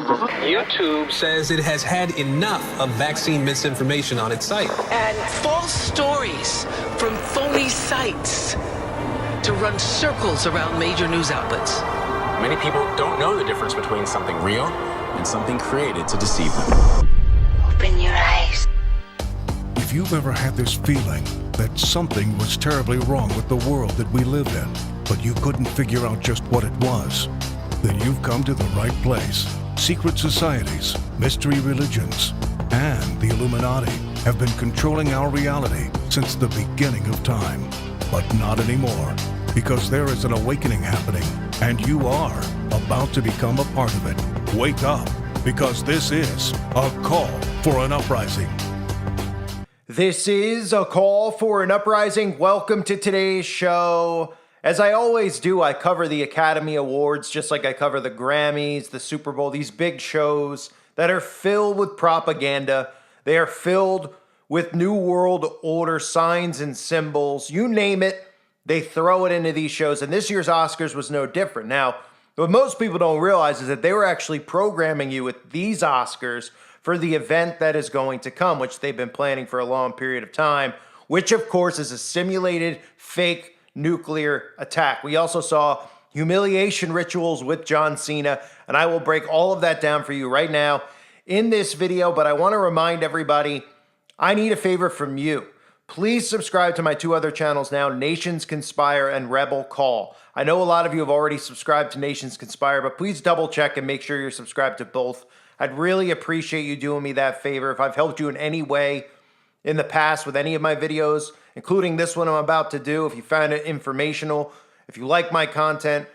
YouTube says it has had enough of vaccine misinformation on its site. And false stories from phony sites to run circles around major news outlets. Many people don't know the difference between something real and something created to deceive them. Open your eyes. If you've ever had this feeling that something was terribly wrong with the world that we live in, but you couldn't figure out just what it was, then you've come to the right place. Secret societies, mystery religions, and the Illuminati have been controlling our reality since the beginning of time. But not anymore, because there is an awakening happening, and you are about to become a part of it. Wake up, because this is a call for an uprising. This is a call for an uprising. Welcome to today's show. As I always do, I cover the Academy Awards just like I cover the Grammys, the Super Bowl, these big shows that are filled with propaganda. They are filled with New World Order signs and symbols. You name it, they throw it into these shows. And this year's Oscars was no different. Now, what most people don't realize is that they were actually programming you with these Oscars for the event that is going to come, which they've been planning for a long period of time, which of course is a simulated fake nuclear attack. We also saw humiliation rituals with John Cena, and I will break all of that down for you right now in this video, but I want to remind everybody, I need a favor from you. Please subscribe to my two other channels now, Nations Conspire and Rebel Call. I know a lot of you have already subscribed to Nations Conspire, but please double check and make sure you're subscribed to both. I'd really appreciate you doing me that favor. If I've helped you in any way in the past with any of my videos, including this one I'm about to do, if you found it informational, if you like my content,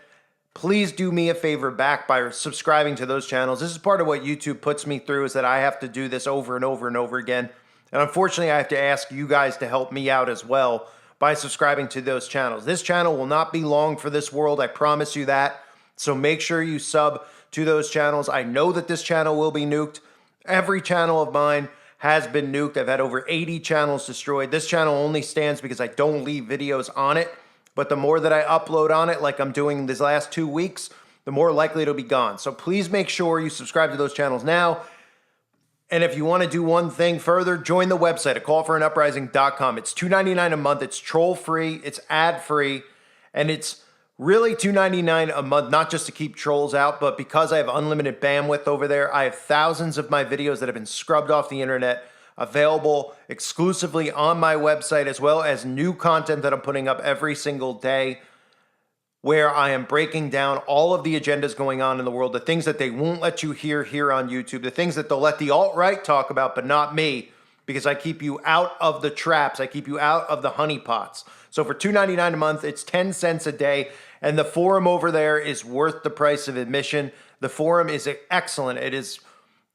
please do me a favor back by subscribing to those channels. This is part of what YouTube puts me through, is that I have to do this over and over and over again. And unfortunately, I have to ask you guys to help me out as well by subscribing to those channels. This channel will not be long for this world, I promise you that. So make sure you sub to those channels. I know that this channel will be nuked. Every channel of mine has been nuked. I've had over 80 channels destroyed. This channel only stands because I don't leave videos on it. But the more that I upload on it, like I'm doing these last 2 weeks, the more likely it'll be gone. So please make sure you subscribe to those channels now. And if you want to do one thing further, join the website at callforanuprising.com. It's $2.99 a month. It's troll-free. It's ad-free. And it's really $2.99 a month, not just to keep trolls out, but because I have unlimited bandwidth over there. I have thousands of my videos that have been scrubbed off the internet available exclusively on my website, as well as new content that I'm putting up every single day, where I am breaking down all of the agendas going on in the world, the things that they won't let you hear here on YouTube, the things that they'll let the alt-right talk about, but not me, because I keep you out of the traps. I keep you out of the honeypots. So for $2.99 a month, it's 10 cents a day. And the forum over there is worth the price of admission. The forum is excellent. It is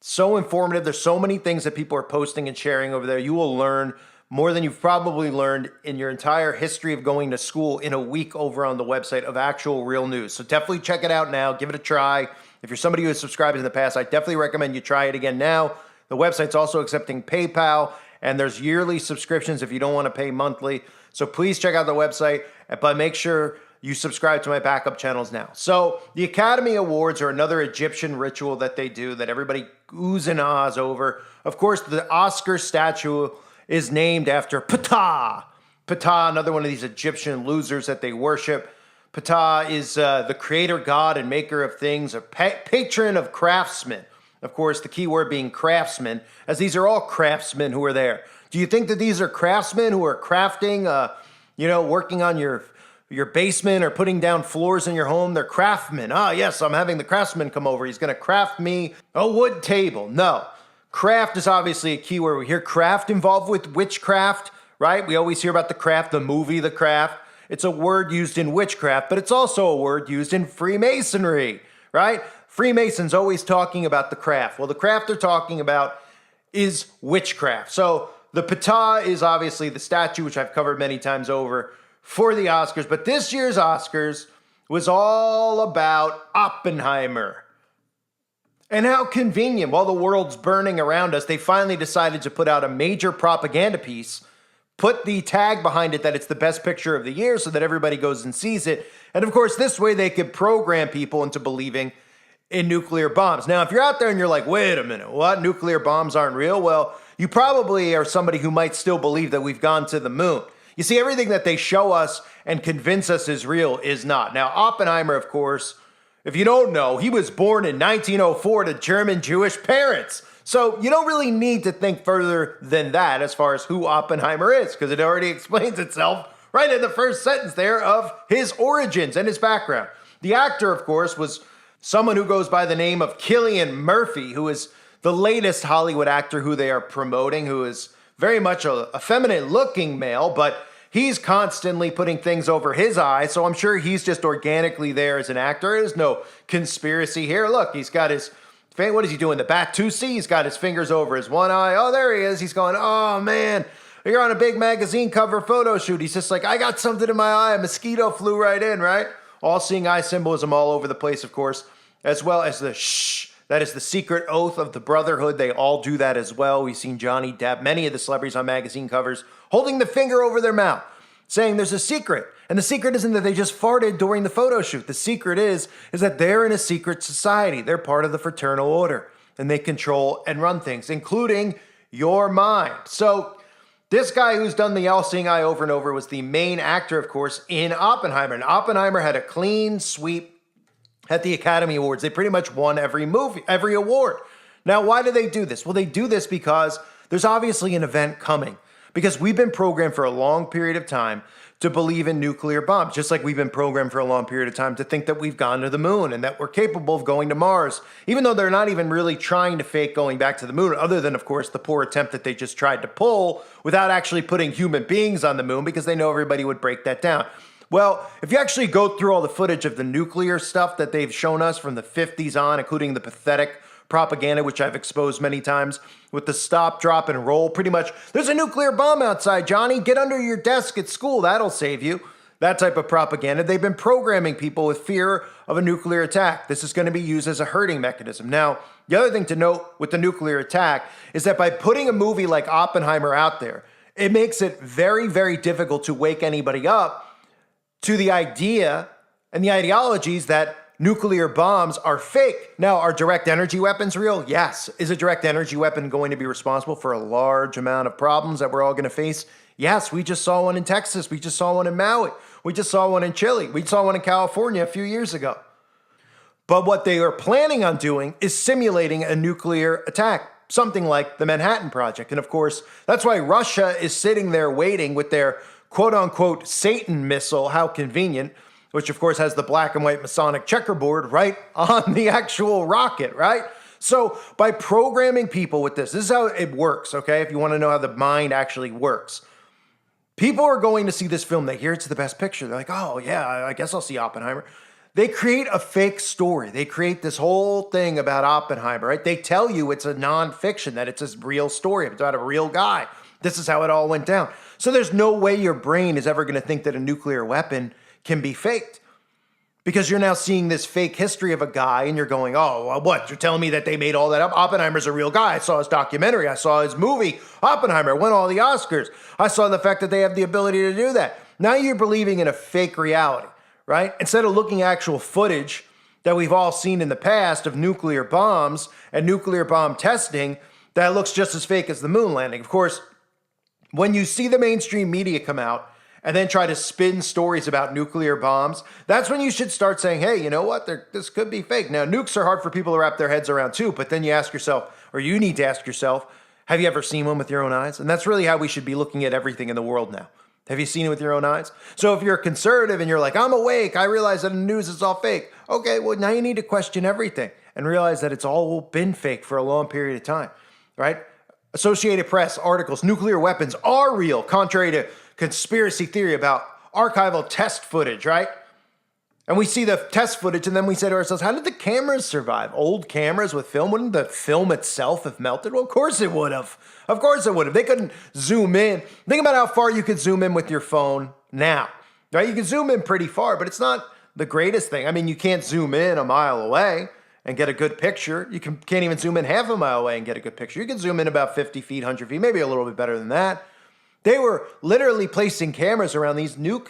so informative. There's so many things that people are posting and sharing over there. You will learn more than you've probably learned in your entire history of going to school in a week over on the website of actual real news. So definitely check it out now. Give it a try. If you're somebody who has subscribed in the past, I definitely recommend you try it again now. The website's also accepting PayPal, and there's yearly subscriptions if you don't want to pay monthly. So please check out the website, but make sure you subscribe to my backup channels now. So the Academy Awards are another Egyptian ritual that they do that everybody oohs and ahs over. Of course, the Oscar statue is named after Ptah. Ptah, another one of these Egyptian losers that they worship. Ptah is the creator god and maker of things, a patron of craftsmen. Of course, the key word being craftsmen, as these are all craftsmen who are there. Do you think that these are craftsmen who are crafting, working on your basement or putting down floors in your home? They're craftsmen. Ah, yes, I'm having the craftsman come over. He's going to craft me a wood table. No. Craft is obviously a key word. We hear craft involved with witchcraft, right? We always hear about The Craft, the movie The Craft. It's a word used in witchcraft, but it's also a word used in Freemasonry, right? Freemasons always talking about the craft. Well, the craft they're talking about is witchcraft. So the Ptah is obviously the statue, which I've covered many times over, for the Oscars. But this year's Oscars was all about Oppenheimer. And how convenient. While the world's burning around us, they finally decided to put out a major propaganda piece, put the tag behind it that it's the best picture of the year so that everybody goes and sees it. And of course, this way they could program people into believing in nuclear bombs. Now, if you're out there and you're like, wait a minute, what? Nuclear bombs aren't real? Well, you probably are somebody who might still believe that we've gone to the moon. You see, everything that they show us and convince us is real is not. Now, Oppenheimer, of course, if you don't know, he was born in 1904 to German Jewish parents. So you don't really need to think further than that as far as who Oppenheimer is, because it already explains itself right in the first sentence there of his origins and his background. The actor, of course, was someone who goes by the name of Cillian Murphy, who is the latest Hollywood actor who they are promoting, who is very much a feminine-looking male, but he's constantly putting things over his eyes, so I'm sure he's just organically there as an actor. There's no conspiracy here. Look, he's got his... What is he doing? The Batusi? He's got his fingers over his one eye. Oh, there he is. He's going, oh, man, you're on a big magazine cover photo shoot. He's just like, I got something in my eye. A mosquito flew right in, right? All-seeing eye symbolism all over the place, of course, as well as the shh. That is the secret oath of the Brotherhood. They all do that as well. We've seen Johnny Depp, many of the celebrities on magazine covers, holding the finger over their mouth, saying there's a secret. And the secret isn't that they just farted during the photo shoot. The secret is that they're in a secret society. They're part of the fraternal order, and they control and run things, including your mind. So this guy who's done the all-seeing eye over and over was the main actor, of course, in Oppenheimer. And Oppenheimer had a clean sweep at the Academy Awards. They pretty much won every award. Now, why do they do this? Well, they do this because there's obviously an event coming. Because we've been programmed for a long period of time to believe in nuclear bombs, just like we've been programmed for a long period of time to think that we've gone to the moon and that we're capable of going to Mars, even though they're not even really trying to fake going back to the moon, other than, of course, the poor attempt that they just tried to pull without actually putting human beings on the moon because they know everybody would break that down. Well, if you actually go through all the footage of the nuclear stuff that they've shown us from the 50s on, including the pathetic propaganda, which I've exposed many times, with the stop, drop, and roll. Pretty much, there's a nuclear bomb outside, Johnny. Get under your desk at school. That'll save you. That type of propaganda. They've been programming people with fear of a nuclear attack. This is going to be used as a herding mechanism. Now, the other thing to note with the nuclear attack is that by putting a movie like Oppenheimer out there, it makes it very, very difficult to wake anybody up to the idea and the ideologies that nuclear bombs are fake. Now, are direct energy weapons real? Yes. Is a direct energy weapon going to be responsible for a large amount of problems that we're all going to face? Yes. We just saw one in Texas. We just saw one in Maui. We just saw one in Chile. We saw one in California a few years ago. But what they are planning on doing is simulating a nuclear attack, something like the Manhattan Project. And of course, that's why Russia is sitting there waiting with their quote-unquote Satan missile. How convenient. Which, of course, has the black and white Masonic checkerboard right on the actual rocket, right? So by programming people with this is how it works, okay? If you want to know how the mind actually works. People are going to see this film. They hear it's the best picture. They're like, oh, yeah, I guess I'll see Oppenheimer. They create a fake story. They create this whole thing about Oppenheimer, right? They tell you it's a nonfiction, that it's a real story. It's about a real guy. This is how it all went down. So there's no way your brain is ever going to think that a nuclear weapon can be faked, because you're now seeing this fake history of a guy and you're going, oh, well, what? You're telling me that they made all that up? Oppenheimer's a real guy. I saw his documentary. I saw his movie. Oppenheimer won all the Oscars. I saw the fact that they have the ability to do that. Now you're believing in a fake reality, right? Instead of looking at actual footage that we've all seen in the past of nuclear bombs and nuclear bomb testing that looks just as fake as the moon landing. Of course, when you see the mainstream media come out and then try to spin stories about nuclear bombs, that's when you should start saying, hey, you know what? This could be fake. Now, nukes are hard for people to wrap their heads around too, but then you ask yourself, or you need to ask yourself, have you ever seen one with your own eyes? And that's really how we should be looking at everything in the world now. Have you seen it with your own eyes? So if you're a conservative and you're like, I'm awake, I realize that in the news it's all fake. Okay, well, now you need to question everything and realize that it's all been fake for a long period of time, right? Associated Press articles, nuclear weapons are real, contrary to conspiracy theory about archival test footage, right? And we see the test footage and then we say to ourselves, how did the cameras survive? Old cameras with film, wouldn't the film itself have melted? Well, of course it would have. Of course it would have. They couldn't zoom in. Think about how far you could zoom in with your phone now, right? You can zoom in pretty far, but it's not the greatest thing. I mean, you can't zoom in a mile away and get a good picture. You can't even zoom in half a mile away and get a good picture. You can zoom in about 50 feet, 100 feet, maybe a little bit better than that. They were literally placing cameras around these nuke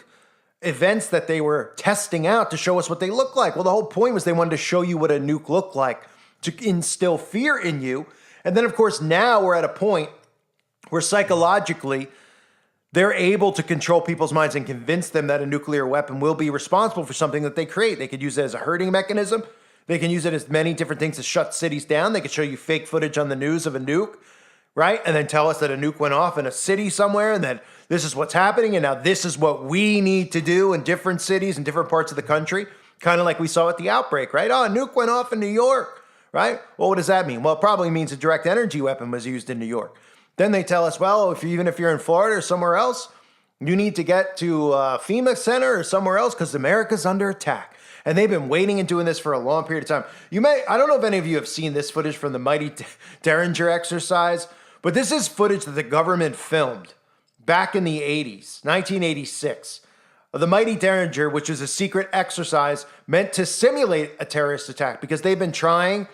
events that they were testing out to show us what they look like. Well, the whole point was they wanted to show you what a nuke looked like to instill fear in you. And then, of course, now we're at a point where psychologically they're able to control people's minds and convince them that a nuclear weapon will be responsible for something that they create. They could use it as a herding mechanism. They can use it as many different things to shut cities down. They could show you fake footage on the news of a nuke, right? And then tell us that a nuke went off in a city somewhere and that this is what's happening. And now this is what we need to do in different cities and different parts of the country. Kind of like we saw at the outbreak, right? Oh, a nuke went off in New York, right? Well, what does that mean? Well, it probably means a direct energy weapon was used in New York. Then they tell us, well, even if you're in Florida or somewhere else, you need to get to FEMA Center or somewhere else because America's under attack. And they've been waiting and doing this for a long period of time. I don't know if any of you have seen this footage from the mighty Derringer exercise, but this is footage that the government filmed back in the 80s, 1986. The mighty Derringer, which is a secret exercise meant to simulate a terrorist attack because they've been trying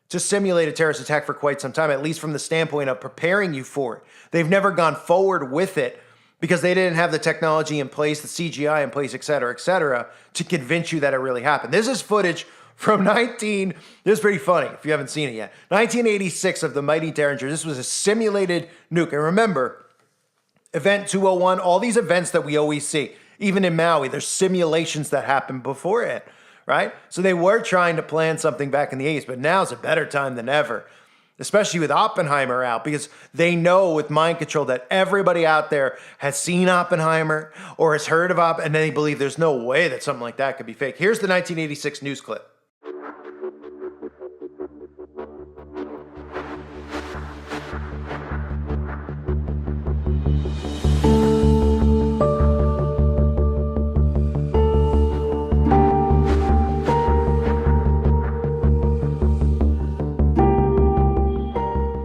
to simulate a terrorist attack for quite some time, at least from the standpoint of preparing you for it. They've never gone forward with it because they didn't have the technology in place, the CGI in place, et cetera, to convince you that it really happened. This is footage from this is pretty funny if you haven't seen it yet. 1986 of the mighty Derringer. This was a simulated nuke. And remember, Event 201, all these events that we always see, even in Maui, there's simulations that happened before it, right? So they were trying to plan something back in the 80s, but now's a better time than ever, especially with Oppenheimer out, because they know with mind control that everybody out there has seen Oppenheimer or has heard of and they believe there's no way that something like that could be fake. Here's the 1986 news clip.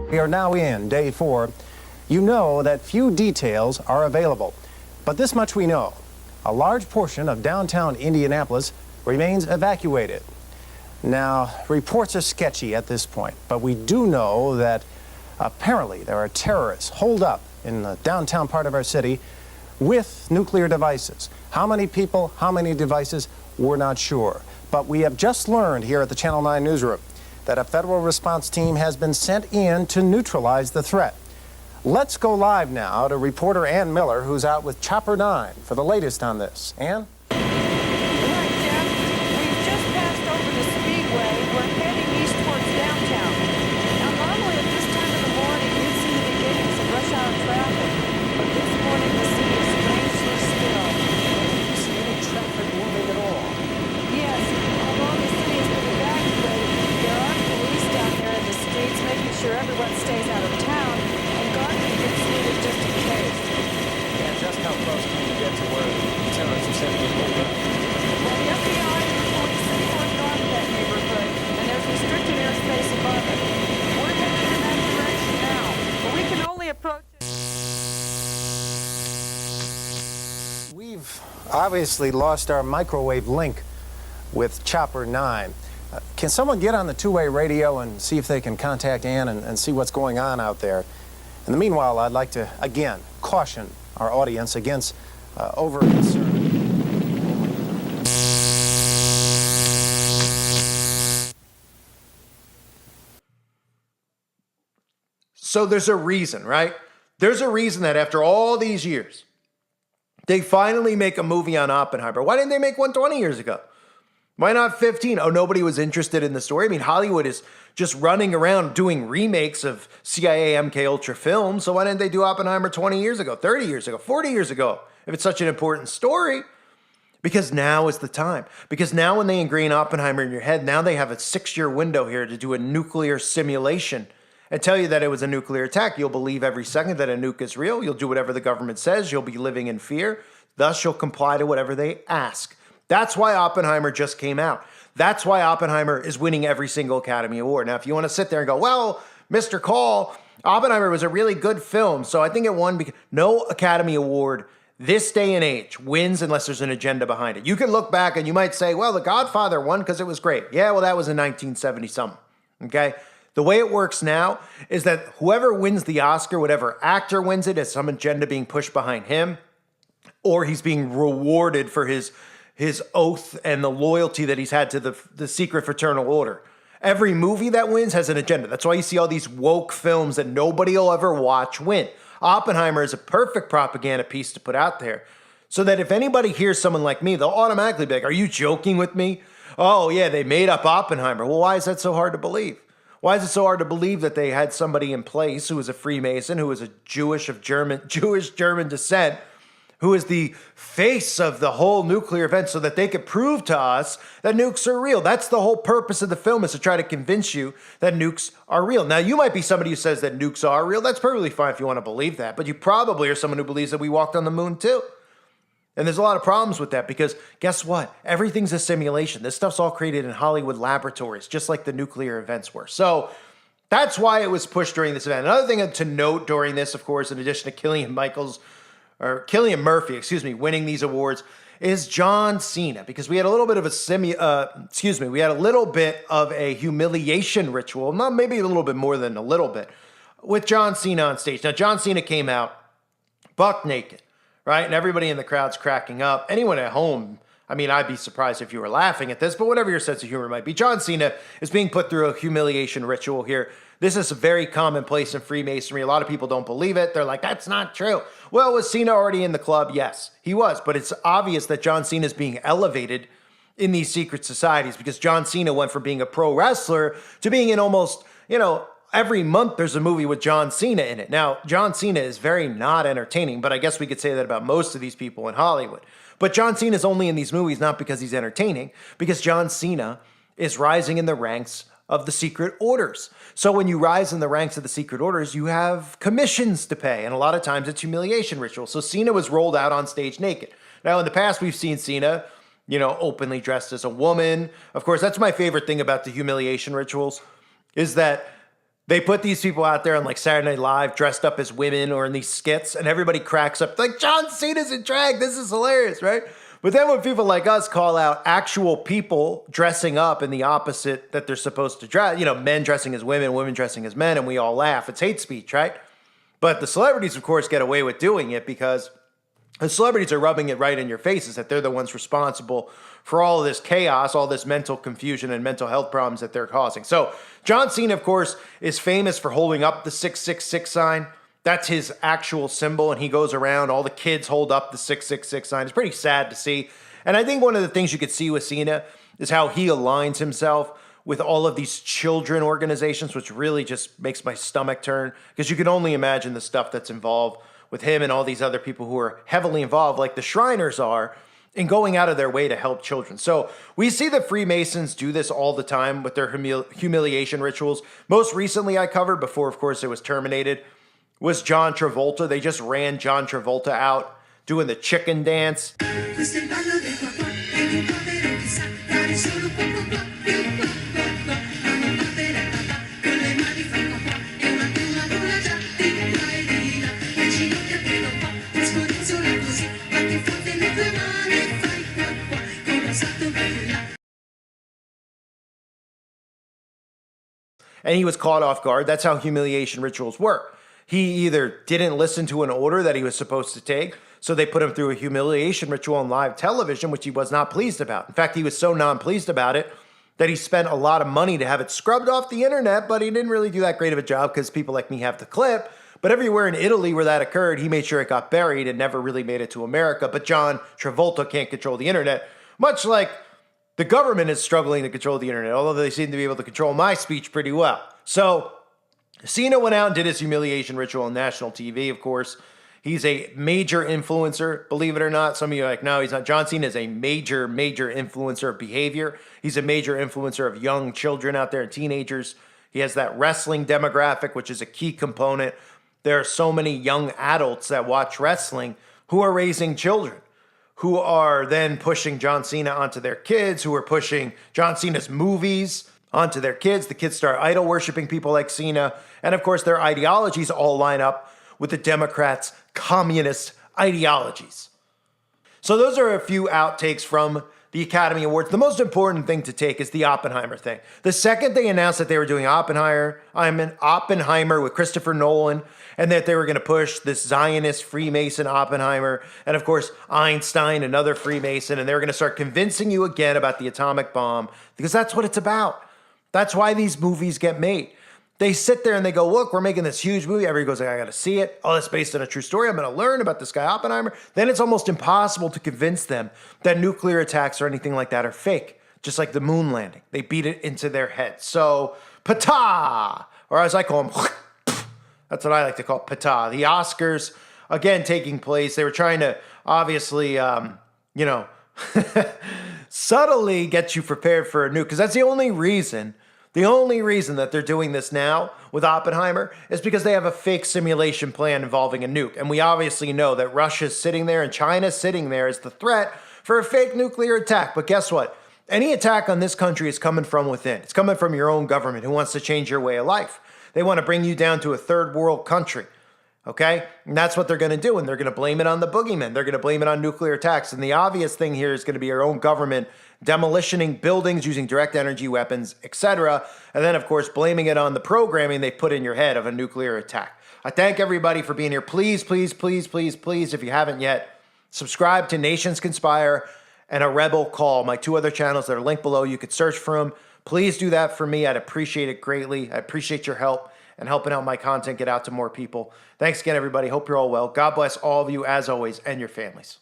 We are now in day 4. You know that few details are available, but this much we know. A large portion of downtown Indianapolis remains evacuated. Now, reports are sketchy at this point, but we do know that apparently there are terrorists holed up in the downtown part of our city with nuclear devices. How many people, how many devices, we're not sure. But we have just learned here at the Channel 9 newsroom that a federal response team has been sent in to neutralize the threat. Let's go live now to reporter Ann Miller, who's out with Chopper 9 for the latest on this. Ann? All right, Jeff. We've just passed over the Speedway. We're heading east towards downtown. Now, normally at this time of the morning, you'd see the beginnings of rush hour traffic. But this morning, the city is strangely still. Did you see any traffic moving at all? Yes, although the city has been evacuated, there are police down there in the streets making sure everyone stays out of town, and guards have been seated just in case. And just how close can you get to where the terrorists are said to be moving? Well, the FBI and the police have forced on that neighborhood, and there's restricted airspace above it. We're headed in that direction now, but we can only approach it. We've obviously lost our microwave link with Chopper 9. Can someone get on the two-way radio and see if they can contact Ann and see what's going on out there? In the meanwhile, I'd like to, again, caution our audience against over-concern. So there's a reason, right? There's a reason that after all these years, they finally make a movie on Oppenheimer. Why didn't they make one 20 years ago? Why not 15? Oh, nobody was interested in the story. I mean, Hollywood is just running around doing remakes of CIA MK Ultra films. So why didn't they do Oppenheimer 20 years ago, 30 years ago, 40 years ago, if it's such an important story? Because now is the time. Because now when they ingrain Oppenheimer in your head, now they have a 6-year window here to do a nuclear simulation and tell you that it was a nuclear attack. You'll believe every second that a nuke is real. You'll do whatever the government says. You'll be living in fear. Thus, you'll comply to whatever they ask. That's why Oppenheimer just came out. That's why Oppenheimer is winning every single Academy Award. Now, if you want to sit there and go, well, Mr. Call, Oppenheimer was a really good film, so I think it won because no Academy Award this day and age wins unless there's an agenda behind it. You can look back and you might say, well, The Godfather won because it was great. Yeah, well, that was in 1970-something, okay? The way it works now is that whoever wins the Oscar, whatever actor wins it, is some agenda being pushed behind him. or he's being rewarded for his oath and the loyalty that he's had to the secret fraternal order. Every movie that wins has an agenda. That's why you see all these woke films that nobody will ever watch win. Oppenheimer is a perfect propaganda piece to put out there, so that if anybody hears someone like me, they'll automatically be like, are you joking with me? Oh yeah, they made up Oppenheimer. Well, why is that so hard to believe? Why is it so hard to believe that they had somebody in place who was a Freemason, who was a Jewish German descent, who is the face of the whole nuclear event, so that they could prove to us that nukes are real? That's the whole purpose of the film, is to try to convince you that nukes are real. Now, you might be somebody who says that nukes are real. That's perfectly fine if you want to believe that, but you probably are someone who believes that we walked on the moon too. And there's a lot of problems with that, because guess what? Everything's a simulation. This stuff's all created in Hollywood laboratories, just like the nuclear events were. So that's why it was pushed during this event. Another thing to note during this, of course, in addition to Cillian Murphy, winning these awards, is John Cena, because we had a little bit of a humiliation ritual, not maybe a little bit more than a little bit, with John Cena on stage. Now, John Cena came out buck naked, right? And everybody in the crowd's cracking up. Anyone at home, I mean, I'd be surprised if you were laughing at this, but whatever your sense of humor might be, John Cena is being put through a humiliation ritual here. This is very commonplace in Freemasonry. A lot of people don't believe it. They're like, that's not true. Well, was Cena already in the club? Yes, he was. But it's obvious that John Cena is being elevated in these secret societies, because John Cena went from being a pro wrestler to being in almost, every month there's a movie with John Cena in it. Now, John Cena is very not entertaining, but I guess we could say that about most of these people in Hollywood. But John Cena is only in these movies not because he's entertaining, because John Cena is rising in the ranks of the secret orders. So when you rise in the ranks of the secret orders, you have commissions to pay, and a lot of times it's humiliation rituals. So Cena was rolled out on stage naked. Now, in the past, we've seen Cena, openly dressed as a woman. Of course, that's my favorite thing about the humiliation rituals, is that they put these people out there on like Saturday Night Live dressed up as women or in these skits, and everybody cracks up like, John Cena's in drag, this is hilarious, right? But then when people like us call out actual people dressing up in the opposite that they're supposed to dress, men dressing as women, women dressing as men, and we all laugh, it's hate speech, right? But the celebrities, of course, get away with doing it because the celebrities are rubbing it right in your faces that they're the ones responsible for all of this chaos, all this mental confusion and mental health problems that they're causing. So John Cena, of course, is famous for holding up the 666 sign. That's his actual symbol, and he goes around. All the kids hold up the 666 sign. It's pretty sad to see. And I think one of the things you could see with Cena is how he aligns himself with all of these children organizations, which really just makes my stomach turn, because you can only imagine the stuff that's involved with him and all these other people who are heavily involved, like the Shriners are, in going out of their way to help children. So we see the Freemasons do this all the time with their humiliation rituals. Most recently I covered, before of course it was terminated, was John Travolta. They just ran John Travolta out doing the chicken dance. And he was caught off guard. That's how humiliation rituals work. He either didn't listen to an order that he was supposed to take, so they put him through a humiliation ritual on live television, which he was not pleased about. In fact, he was so non-pleased about it that he spent a lot of money to have it scrubbed off the internet, but he didn't really do that great of a job because people like me have the clip. But everywhere in Italy where that occurred, he made sure it got buried and never really made it to America. But John Travolta can't control the internet, much like the government is struggling to control the internet, although they seem to be able to control my speech pretty well. So Cena went out and did his humiliation ritual on national TV, of course. He's a major influencer, believe it or not. Some of you are like, no, he's not. John Cena is a major influencer of behavior. He's a major influencer of young children out there and teenagers. He has that wrestling demographic, which is a key component. There are so many young adults that watch wrestling who are raising children, who are then pushing John Cena onto their kids, who are pushing John Cena's movies onto their kids. The kids start idol worshiping people like Cena. And of course, their ideologies all line up with the Democrats' communist ideologies. So those are a few outtakes from the Academy Awards, the most important thing to take is the Oppenheimer thing. The second they announced that they were doing Oppenheimer with Christopher Nolan, and that they were going to push this Zionist Freemason Oppenheimer, and of course Einstein, another Freemason, and they were going to start convincing you again about the atomic bomb, because that's what it's about. That's why these movies get made. They sit there and they go, look, we're making this huge movie. Everybody goes, I got to see it. Oh, that's based on a true story. I'm going to learn about this guy Oppenheimer. Then it's almost impossible to convince them that nuclear attacks or anything like that are fake. Just like the moon landing. They beat it into their heads. So, pata, or as I call them, that's what I like to call pata. The Oscars, again, taking place. They were trying to, obviously, subtly get you prepared for a nuke. Because that's the only reason that they're doing this now with Oppenheimer is because they have a fake simulation plan involving a nuke. And we obviously know that Russia's sitting there and China's sitting there as the threat for a fake nuclear attack. But guess what? Any attack on this country is coming from within. It's coming from your own government who wants to change your way of life. They want to bring you down to a third world country. Okay? And that's what they're going to do. And they're going to blame it on the boogeyman. They're going to blame it on nuclear attacks. And the obvious thing here is going to be our own government demolitioning buildings using direct energy weapons, etc. And then, of course, blaming it on the programming they put in your head of a nuclear attack. I thank everybody for being here. Please, please, please, please, please, if you haven't yet, subscribe to Nations Conspire and A Rebel Call, my two other channels that are linked below. You could search for them. Please do that for me. I'd appreciate it greatly. I appreciate your help and helping out my content get out to more people. Thanks again, everybody. Hope you're all well. God bless all of you, as always, and your families.